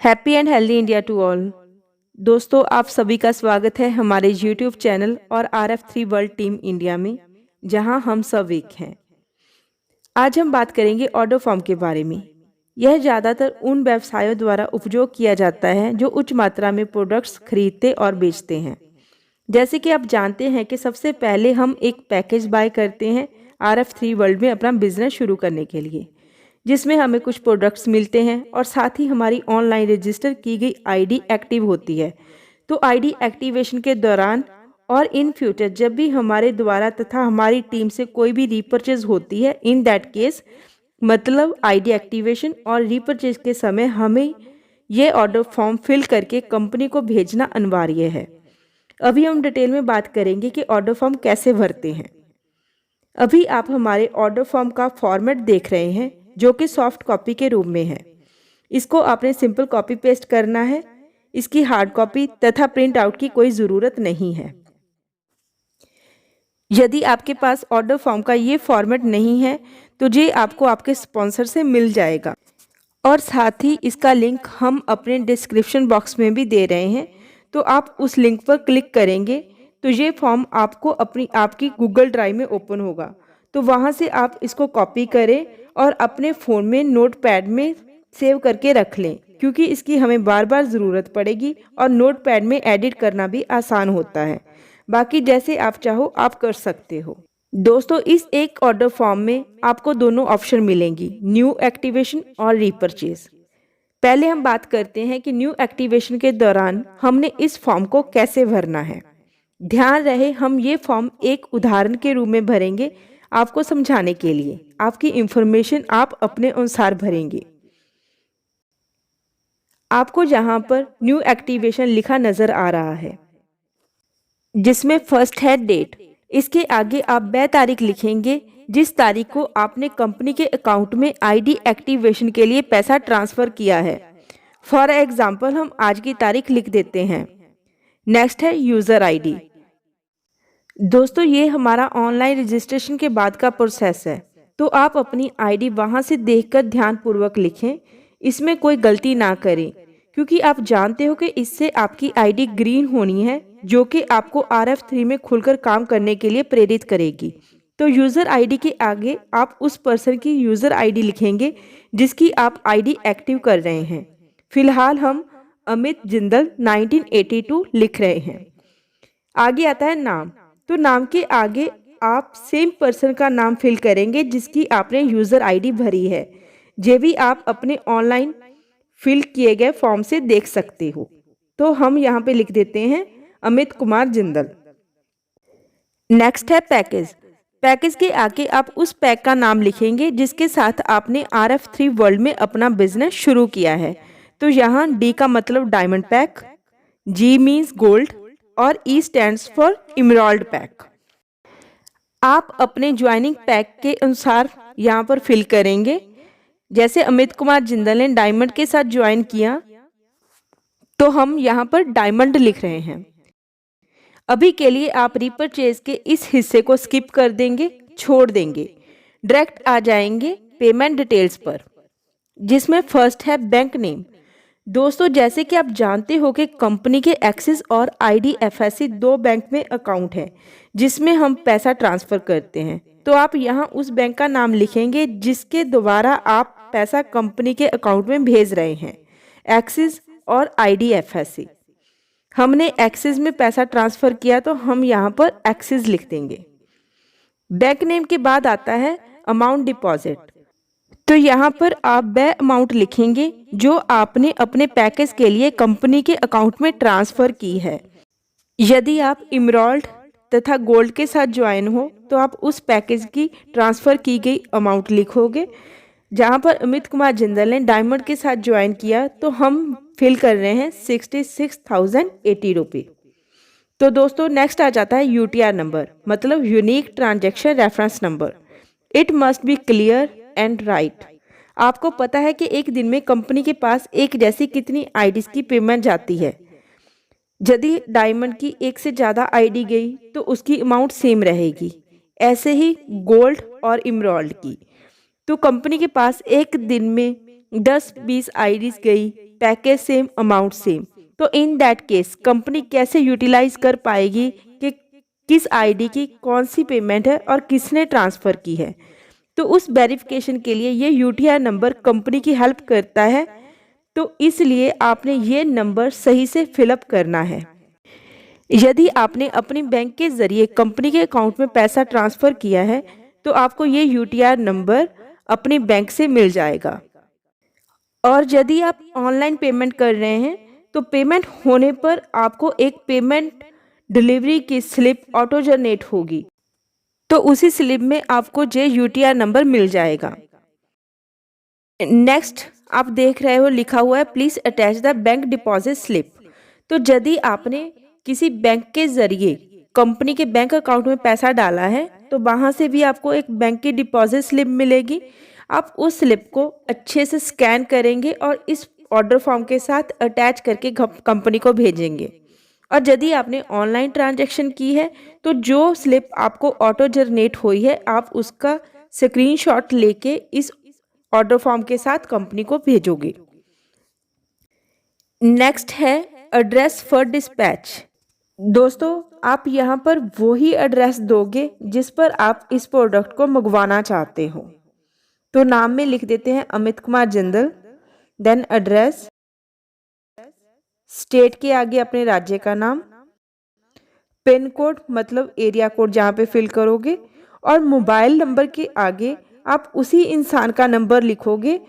Happy and healthy India to all. दोस्तों, आप सभी का स्वागत है हमारे यूट्यूब चैनल और RF3 वर्ल्ड टीम इंडिया में, जहां हम सब एक हैं। आज हम बात करेंगे ऑर्डर फॉर्म के बारे में। यह ज़्यादातर उन व्यवसायों द्वारा उपयोग किया जाता है जो उच्च मात्रा में प्रोडक्ट्स खरीदते और बेचते हैं। जैसे कि आप जानते हैं कि सबसे पहले हम एक पैकेज बाय करते हैं RF3 वर्ल्ड में अपना बिजनेस शुरू करने के लिए, जिसमें हमें कुछ प्रोडक्ट्स मिलते हैं और साथ ही हमारी ऑनलाइन रजिस्टर की गई आईडी एक्टिव होती है। तो आईडी एक्टिवेशन के दौरान और इन फ्यूचर जब भी हमारे द्वारा तथा हमारी टीम से कोई भी रीपरचेज होती है, इन दैट केस मतलब आईडी एक्टिवेशन और रीपरचेज के समय हमें ये ऑर्डर फॉर्म फिल करके कंपनी को भेजना अनिवार्य है। अभी हम डिटेल में बात करेंगे कि ऑर्डर फॉर्म कैसे भरते हैं। अभी आप हमारे ऑर्डर फॉर्म का फॉर्मेट देख रहे हैं, जो कि सॉफ्ट कॉपी के रूप में है। इसको आपने सिंपल कॉपी पेस्ट करना है। इसकी हार्ड कॉपी तथा प्रिंट आउट की कोई ज़रूरत नहीं है। यदि आपके पास ऑर्डर फॉर्म का ये फॉर्मेट नहीं है तो ये आपको आपके स्पॉन्सर से मिल जाएगा, और साथ ही इसका लिंक हम अपने डिस्क्रिप्शन बॉक्स में भी दे रहे हैं। तो आप उस लिंक पर क्लिक करेंगे तो ये फॉर्म आपको आपकी गूगल ड्राइव में ओपन होगा। तो वहाँ से आप इसको कॉपी करें और अपने फ़ोन में नोटपैड में सेव करके रख लें, क्योंकि इसकी हमें बार बार ज़रूरत पड़ेगी और नोटपैड में एडिट करना भी आसान होता है। बाकी जैसे आप चाहो आप कर सकते हो। दोस्तों, इस एक ऑर्डर फॉर्म में आपको दोनों ऑप्शन मिलेंगी, न्यू एक्टिवेशन और रीपरचेज। पहले हम बात करते हैं कि न्यू एक्टिवेशन के दौरान हमने इस फॉर्म को कैसे भरना है। ध्यान रहे, हम ये फॉर्म एक उदाहरण के रूप में भरेंगे आपको समझाने के लिए। आपकी इंफॉर्मेशन आप अपने अनुसार भरेंगे। आपको यहाँ पर न्यू एक्टिवेशन लिखा नजर आ रहा है, जिसमें फर्स्ट है डेट। इसके आगे आप वह तारीख लिखेंगे जिस तारीख को आपने कंपनी के अकाउंट में आईडी एक्टिवेशन के लिए पैसा ट्रांसफर किया है। फॉर एग्जाम्पल हम आज की तारीख लिख देते हैं। नेक्स्ट है यूजर आईडी। दोस्तों, ये हमारा ऑनलाइन रजिस्ट्रेशन के बाद का प्रोसेस है, तो आप अपनी आईडी वहां से देखकर ध्यानपूर्वक लिखें। इसमें कोई गलती ना करें, क्योंकि आप जानते हो कि इससे आपकी आईडी ग्रीन होनी है, जो कि आपको RF3 में खुलकर काम करने के लिए प्रेरित करेगी। तो यूज़र आईडी के आगे आप उस पर्सन की यूज़र आईडी लिखेंगे जिसकी आप आईडी एक्टिव कर रहे हैं। फिलहाल हम अमित जिंदल 1982 लिख रहे हैं। आगे आता है नाम। तो नाम के आगे आप सेम पर्सन का नाम फिल करेंगे जिसकी आपने यूज़र आईडी भरी है। ये भी आप अपने ऑनलाइन फिल किए गए फॉर्म से देख सकते हो। तो हम यहाँ पे लिख देते हैं अमित कुमार जिंदल। नेक्स्ट है पैकेज। पैकेज के आगे आप उस पैक का नाम लिखेंगे जिसके साथ आपने RF3 वर्ल्ड में अपना बिजनेस शुरू किया है। तो यहाँ D का मतलब diamond pack, G means gold और E stands for emerald pack. आप अपने ज्वाइनिंग पैक के अनुसार यहाँ पर फिल करेंगे। जैसे अमित कुमार जिंदल ने डायमंड के साथ ज्वाइन किया, तो हम यहाँ पर डायमंड लिख रहे हैं। अभी के लिए आप रीपरचेज के इस हिस्से को स्किप कर देंगे, छोड़ देंगे। डायरेक्ट आ जाएंगे पेमेंट डिटेल्स पर, जिसमें फर्स्ट है बैंक नेम। दोस्तों, जैसे कि आप जानते हो कि कंपनी के एक्सिस और IDFSC दो बैंक में अकाउंट है जिसमें हम पैसा ट्रांसफ़र करते हैं। तो आप यहाँ उस बैंक का नाम लिखेंगे जिसके द्वारा आप पैसा कंपनी के अकाउंट में भेज रहे हैं, एक्सिस और IDFSC। हमने एक्सिस में पैसा ट्रांसफ़र किया तो हम यहाँ पर एक्सिस लिख देंगे। बैंक नेम के बाद आता है अमाउंट डिपॉजिट। तो यहाँ पर आप वह अमाउंट लिखेंगे जो आपने अपने पैकेज के लिए कंपनी के अकाउंट में ट्रांसफ़र की है। यदि आप इमराल्ड तथा गोल्ड के साथ ज्वाइन हो तो आप उस पैकेज की ट्रांसफ़र की गई अमाउंट लिखोगे। जहाँ पर अमित कुमार जिंदल ने डायमंड के साथ ज्वाइन किया तो हम फिल कर रहे हैं 66,080 रुपये। तो दोस्तों, नेक्स्ट आ जाता है UTR नंबर, मतलब unique transaction reference number. It must be clear and right. आपको पता है कि एक दिन में कंपनी के पास एक जैसी कितनी आईडीज की पेमेंट जाती है। यदि डायमंड की एक से ज़्यादा आईडी गई तो उसकी अमाउंट सेम रहेगी। ऐसे ही गोल्ड और इमराल्ड की। तो कंपनी के पास एक दिन में 10-20 आईडीज गई पैकेज सेम, अमाउंट सेम। तो इन दैट केस कंपनी कैसे यूटिलाइज कर पाएगी कि किस आईडी की कौन सी पेमेंट है और किसने ट्रांसफ़र की है। तो उस वेरिफिकेशन के लिए ये यूटीआर नंबर कंपनी की हेल्प करता है। तो इसलिए आपने ये नंबर सही से फिलअप करना है। यदि आपने अपनी बैंक के ज़रिए कंपनी के अकाउंट में पैसा ट्रांसफ़र किया है तो आपको ये यूटीआर नंबर अपनी बैंक से मिल जाएगा। और यदि आप ऑनलाइन पेमेंट कर रहे हैं तो पेमेंट होने पर आपको एक पेमेंट डिलीवरी की स्लिप ऑटो जनरेट होगी। तो उसी स्लिप में आपको ये यूटीआर नंबर मिल जाएगा। नेक्स्ट आप देख रहे हो लिखा हुआ है please attach the bank deposit slip. तो यदि आपने किसी बैंक के ज़रिए कंपनी के बैंक अकाउंट में पैसा डाला है तो वहाँ से भी आपको एक बैंक की डिपॉजिट स्लिप मिलेगी। आप उस स्लिप को अच्छे से स्कैन करेंगे और इस ऑर्डर फॉर्म के साथ अटैच करके कंपनी को भेजेंगे। और यदि आपने ऑनलाइन ट्रांजैक्शन की है तो जो स्लिप आपको ऑटो जनरेट हुई है आप उसका स्क्रीनशॉट लेके इस ऑर्डर फॉर्म के साथ कंपनी को भेजोगे। नेक्स्ट है एड्रेस फॉर डिस्पैच। दोस्तों आप यहाँ पर वही एड्रेस दोगे जिस पर आप इस प्रोडक्ट को मंगवाना चाहते हो। तो नाम में लिख देते हैं Amit Kumar Jindal, then address, state के आगे अपने राज्य का नाम, पिन कोड मतलब एरिया कोड जहाँ पे फिल करोगे, और मोबाइल नंबर के आगे आप उसी इंसान का नंबर लिखोगे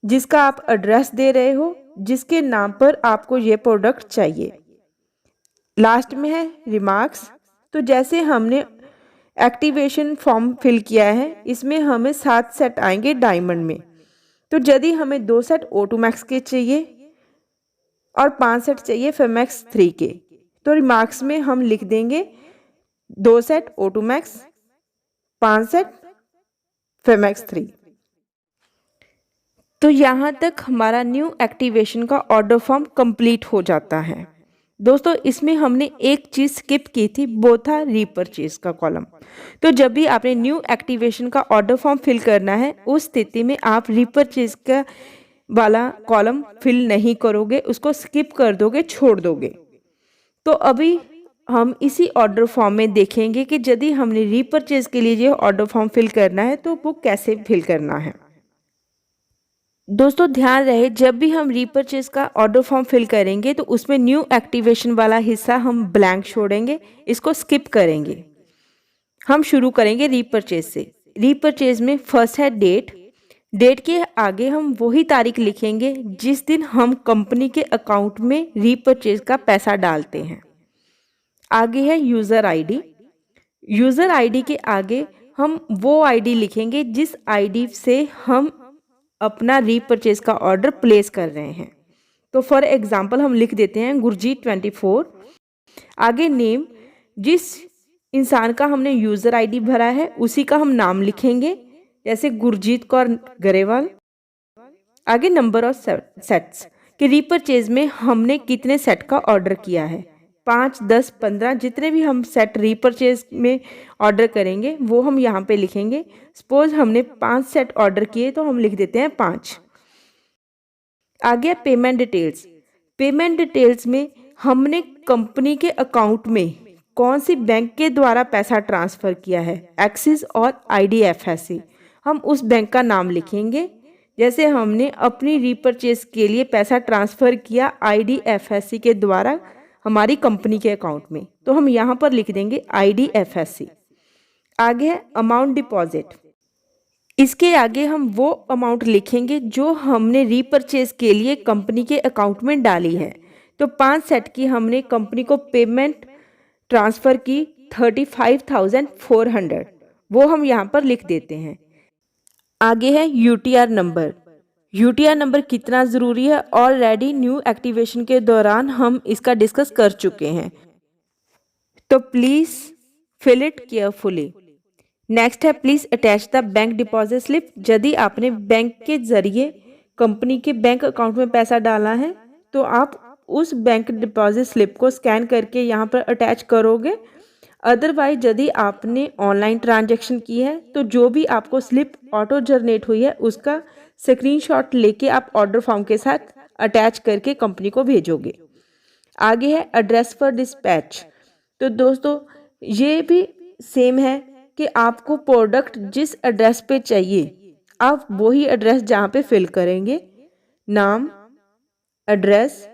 जिसका आप एड्रेस दे रहे हो, जिसके नाम पर आपको ये प्रोडक्ट चाहिए। लास्ट में है रिमार्क्स। तो जैसे हमने एक्टिवेशन फॉर्म फिल किया है इसमें हमें 7 सेट आएंगे डायमंड में। तो यदि हमें 2 सेट O2 Max के चाहिए और 5 सेट चाहिए फेमैक्स 3 के, तो रिमार्क्स में हम लिख देंगे 2 सेट O2 Max, 5 सेट फेमैक्स 3। तो यहाँ तक हमारा न्यू एक्टिवेशन का ऑर्डर फॉर्म कंप्लीट हो जाता है। दोस्तों इसमें हमने एक चीज़ स्किप की थी, वो था रीपरचेज का कॉलम। तो जब भी आपने न्यू एक्टिवेशन का ऑर्डर फॉर्म फिल करना है उस स्थिति में आप रीपरचेज का वाला कॉलम फिल नहीं करोगे, उसको स्किप कर दोगे, छोड़ दोगे। तो अभी हम इसी ऑर्डर फॉर्म में देखेंगे कि यदि हमने रीपरचेज के लिए ये ऑर्डर फॉर्म फिल करना है तो वो कैसे फिल करना है। दोस्तों ध्यान रहे जब भी हम रीपरचेज का ऑर्डर फॉर्म फिल करेंगे तो उसमें न्यू एक्टिवेशन वाला हिस्सा हम ब्लैंक छोड़ेंगे, इसको स्किप करेंगे। हम शुरू करेंगे रीपरचेज से। रीपरचेज में फर्स्ट है डेट। डेट के आगे हम वही तारीख लिखेंगे जिस दिन हम कंपनी के अकाउंट में रीपरचेज का पैसा डालते हैं। आगे है यूज़र आईडी। यूज़र आईडी के आगे हम वो आईडी लिखेंगे जिस आईडी से हम अपना रीपरचेज का ऑर्डर प्लेस कर रहे हैं। तो फॉर एग्जांपल हम लिख देते हैं गुरजीत 24। आगे नेम, जिस इंसान का हमने यूज़र आईडी भरा है उसी का हम नाम लिखेंगे, जैसे गुरजीत कौर गरेवाल। आगे नंबर ऑफ सेट्स कि रीपरचेज में हमने कितने सेट का ऑर्डर किया है, 5, 10, 15 जितने भी हम सेट रीपरचेज में ऑर्डर करेंगे वो हम यहाँ पे लिखेंगे। सपोज हमने 5 सेट ऑर्डर किए तो हम लिख देते हैं 5। आगे पेमेंट डिटेल्स। पेमेंट डिटेल्स में हमने कंपनी के अकाउंट में कौन सी बैंक के द्वारा पैसा ट्रांसफ़र किया है, एक्सिस और IDFSC। हम उस बैंक का नाम लिखेंगे। जैसे हमने अपनी रीपरचेज के लिए पैसा ट्रांसफ़र किया IDFSC के द्वारा हमारी कंपनी के अकाउंट में, तो हम यहाँ पर लिख देंगे IDFSC। आगे है अमाउंट डिपॉजिट। इसके आगे हम वो अमाउंट लिखेंगे जो हमने रीपरचेज के लिए कंपनी के अकाउंट में डाली है। तो 5 सेट की हमने कंपनी को पेमेंट ट्रांसफ़र की 35,400, वो हम यहाँ पर लिख देते हैं। आगे है UTR नंबर। UTR नंबर कितना ज़रूरी है ऑलरेडी न्यू एक्टिवेशन के दौरान हम इसका डिस्कस कर चुके हैं, तो please fill it carefully. Next है please attach the bank deposit slip. यदि आपने बैंक के ज़रिए कंपनी के बैंक अकाउंट में पैसा डाला है तो आप उस बैंक डिपॉजिट स्लिप को स्कैन करके यहाँ पर अटैच करोगे। अदरवाइज यदि आपने ऑनलाइन ट्रांजैक्शन की है तो जो भी आपको स्लिप ऑटो जनरेट हुई है उसका स्क्रीनशॉट लेके आप ऑर्डर फॉर्म के साथ अटैच करके कंपनी को भेजोगे। आगे है एड्रेस फॉर डिस्पैच। तो दोस्तों ये भी सेम है कि आपको प्रोडक्ट जिस एड्रेस पे चाहिए आप वही एड्रेस जहाँ पे फिल करेंगे, नाम, एड्रेस,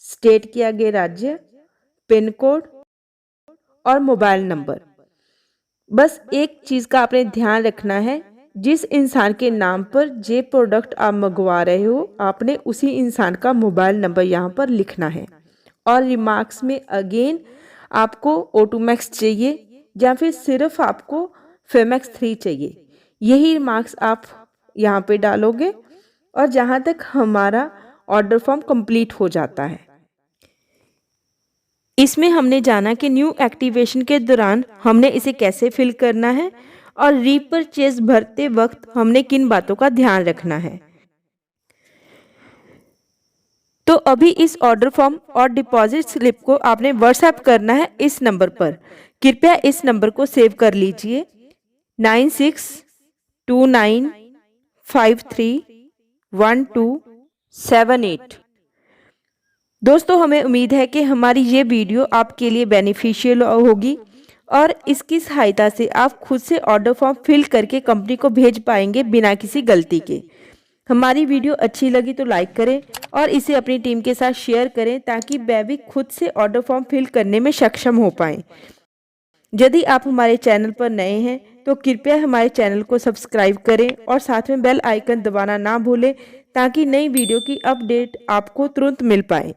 स्टेट के आगे राज्य, पिन कोड और मोबाइल नंबर। बस एक चीज़ का आपने ध्यान रखना है, जिस इंसान के नाम पर जे प्रोडक्ट आप मंगवा रहे हो आपने उसी इंसान का मोबाइल नंबर यहाँ पर लिखना है। और रिमार्क्स में अगेन आपको ऑटोमैक्स चाहिए या फिर सिर्फ आपको फेमैक्स 3 चाहिए, यही रिमार्क्स आप यहाँ पे डालोगे और जहाँ तक हमारा ऑर्डर फॉर्म कंप्लीट हो जाता है। इसमें हमने जाना कि न्यू एक्टिवेशन के दौरान हमने इसे कैसे फिल करना है और रीपरचेज भरते वक्त हमने किन बातों का ध्यान रखना है। तो अभी इस ऑर्डर फॉर्म और डिपॉजिट स्लिप को आपने व्हाट्सएप करना है इस नंबर पर। कृपया इस नंबर को सेव कर लीजिए 9629531278। दोस्तों हमें उम्मीद है कि हमारी ये वीडियो आपके लिए बेनिफिशियल होगी और इसकी सहायता से आप खुद से ऑर्डर फॉर्म फिल करके कंपनी को भेज पाएंगे बिना किसी गलती के। हमारी वीडियो अच्छी लगी तो लाइक करें और इसे अपनी टीम के साथ शेयर करें ताकि वह भी खुद से ऑर्डर फॉर्म फिल करने में सक्षम हो पाएं। यदि आप हमारे चैनल पर नए हैं तो कृपया हमारे चैनल को सब्सक्राइब करें और साथ में बेल आइकन दबाना ना भूलें ताकि नई वीडियो की अपडेट आपको तुरंत मिल पाए।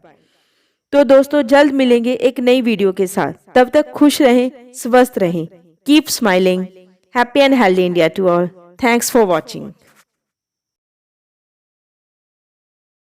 तो दोस्तों जल्द मिलेंगे एक नई वीडियो के साथ, तब तक खुश रहें, स्वस्थ रहें। Keep smiling. Happy and healthy India to all. Thanks for watching.